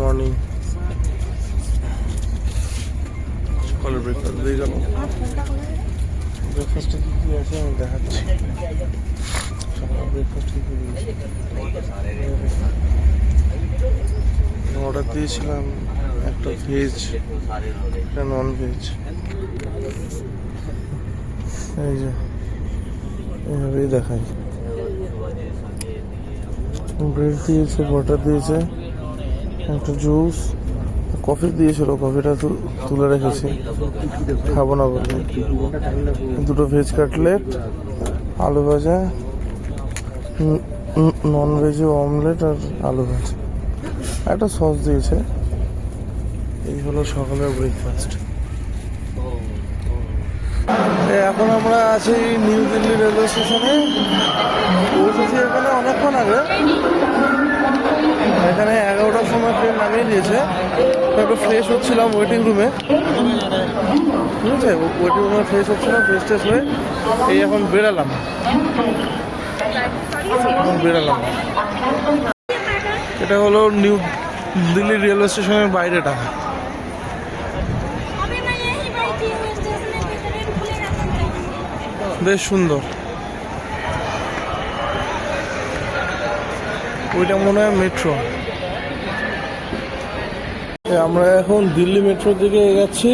Morning. সকালে breakfast দিয়ে গেল। ব্রেকফাস্টে কী কী আছে আমি দেখাচ্ছি। সকালে ব্রেকফাস্ট কী কী দিয়েছি অর্ডার দিয়েছিলাম, একটা ভেজ একটা নন ভেজ। এই যে এইভাবেই দেখাই। ব্রেড দিয়েছে, বাটার দিয়েছে, একটা জুস, কফি দিয়েছিল, কফিটা তুলে রেখেছি, খাবো না বলে। দুটো ভেজ কাটলেট, আলু ভাজা, নন ভেজে অমলেট আর আলু ভাজা, একটা সস দিয়েছে। এই হলো সকালের ব্রেকফাস্ট। এখন আমরা আছি নিউ দিল্লি রেলওয়ে স্টেশনে। পৌঁছেছি এখানে অনেকক্ষণ আগে। এখানে 11টার সময় ট্রেন নামিয়ে দিয়েছে। একটু ফ্রেশ হচ্ছিলাম ওয়েটিং রুমে, ঠিক আছে? ওয়েটিং রুমে ফ্রেশ হচ্ছিলাম, ফ্রেশ ট্রেশ হয়ে এই এখন বেরালাম। এটা হলো নিউ দিল্লি রেলওয়ে স্টেশনের বাইরেটা। বেশ সুন্দর। ওইটা মনে হয় মেট্রো। আমরা এখন দিল্লি মেট্রোর দিকে এগোচ্ছি।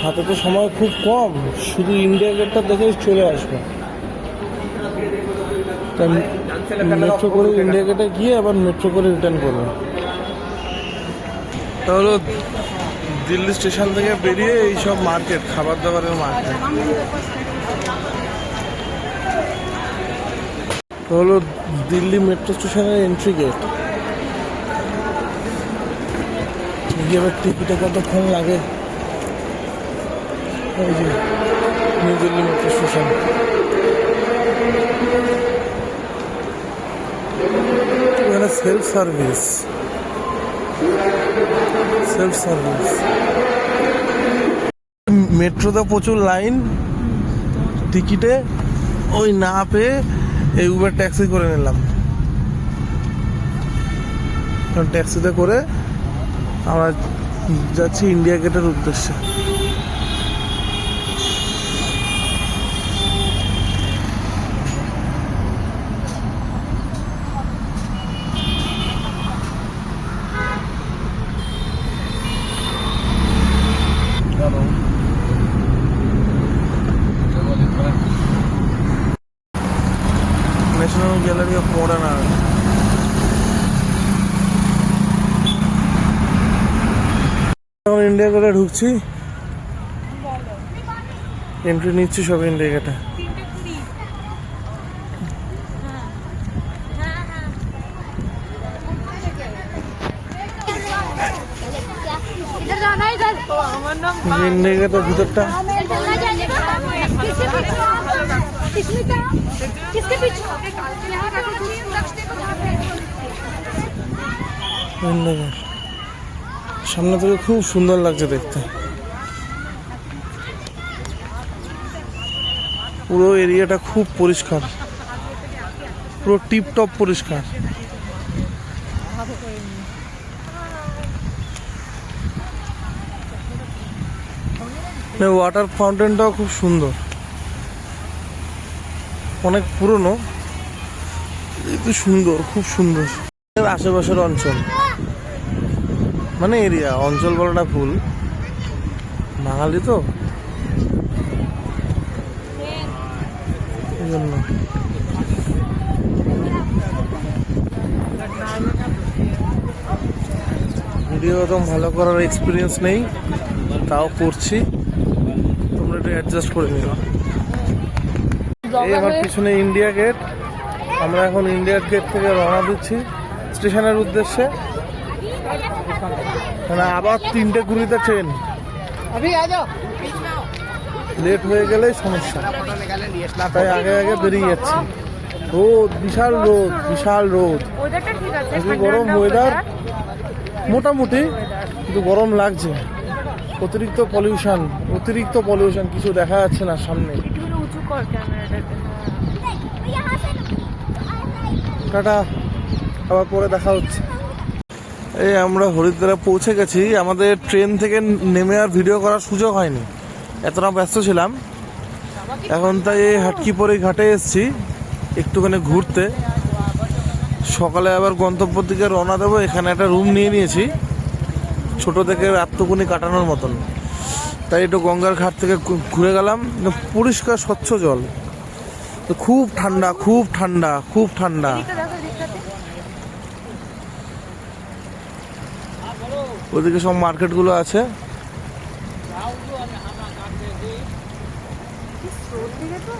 হাতে তো সময় খুব কম, শুধু ইন্ডিয়া গেটটা দেখে চলে আসবো। মেট্রো করে ইন্ডিয়া গেটে গিয়ে আবার মেট্রো করে রিটার্ন করবো। তাহলে দিল্লি স্টেশন থেকে বেরিয়ে এইসব মার্কেট, খাবার দাবারের মার্কেট। হলো দিল্লি মেট্রো স্টেশনের এন্ট্রি গেট। এবার টিকিটে কতক্ষণ লাগে? এই যে নিউ দিল্লি মেট্রো স্টেশন। এখানে সেলফ সার্ভিস। মেট্রোতে প্রচুর লাইন টিকিটে। ওই না পেয়ে এই উবার ট্যাক্সি করে নিলাম। ট্যাক্সিতে করে আমরা যাচ্ছি ইন্ডিয়া গেটের উদ্দেশ্যে। National gallery of modern art. এখন ইন্ডিয়া গেটে ঢুকছি, এন্ট্রি নিচ্ছি সব ইন্ডিয়া গেটে। ইন্ডিয়া গেটের ভিতরটা সামনে থেকে খুব সুন্দর লাগছে দেখতে। পুরো এরিয়াটা খুব পরিষ্কার, পুরো টিপটপ পরিষ্কার। ওয়াটার ফাউন্টেনটাও খুব সুন্দর, অনেক পুরনো, কিন্তু সুন্দর, খুব সুন্দর। আশেপাশের অঞ্চল মানে এরিয়া, অঞ্চল বলাটা ভুল, বাঙালি তো এই জন্য। ভিডিও একদম ভালো করার এক্সপিরিয়েন্স নেই, তাও করছি, তোমরা একটু অ্যাডজাস্ট করে নিও। এই আমার পিছনে ইন্ডিয়া গেট। আমরা এখন ইন্ডিয়া গেট থেকে রওনা দিচ্ছি স্টেশনের উদ্দেশ্যে। মানে আবার 3:20 ট্রেন, লেট হয়ে গেলেই সমস্যা, তাই আগে বেরিয়ে যাচ্ছি। রোদ, বিশাল রোদ। গরম ওয়েদার মোটামুটি, কিন্তু গরম লাগছে। অতিরিক্ত পলিউশন, কিছু দেখা যাচ্ছে না সামনে। টাটা, আবার পরে দেখা হচ্ছে। এই আমরা হরিদ্বারে পৌঁছে গেছি। আমাদের ট্রেন থেকে নেমে আর ভিডিও করার সুযোগ হয়নি, এতটা ব্যস্ত ছিলাম। এখন তাই এই হাটকিপরি ঘাটে এসেছি একটুখানি ঘুরতে। সকালে আবার গন্তব্যের দিকে রওনা দেবো। এখানে একটা রুম নিয়ে নিয়েছি ছোট থেকে রাত্রকুনি কাটানোর মতন। তাই একটু গঙ্গার ঘাট থেকে ঘুরে গেলাম। পরিষ্কার স্বচ্ছ জল, খুব ঠান্ডা, খুব ঠান্ডা, খুব ঠান্ডা। ওদিকে সব মার্কেটগুলো আছে। দিকে তো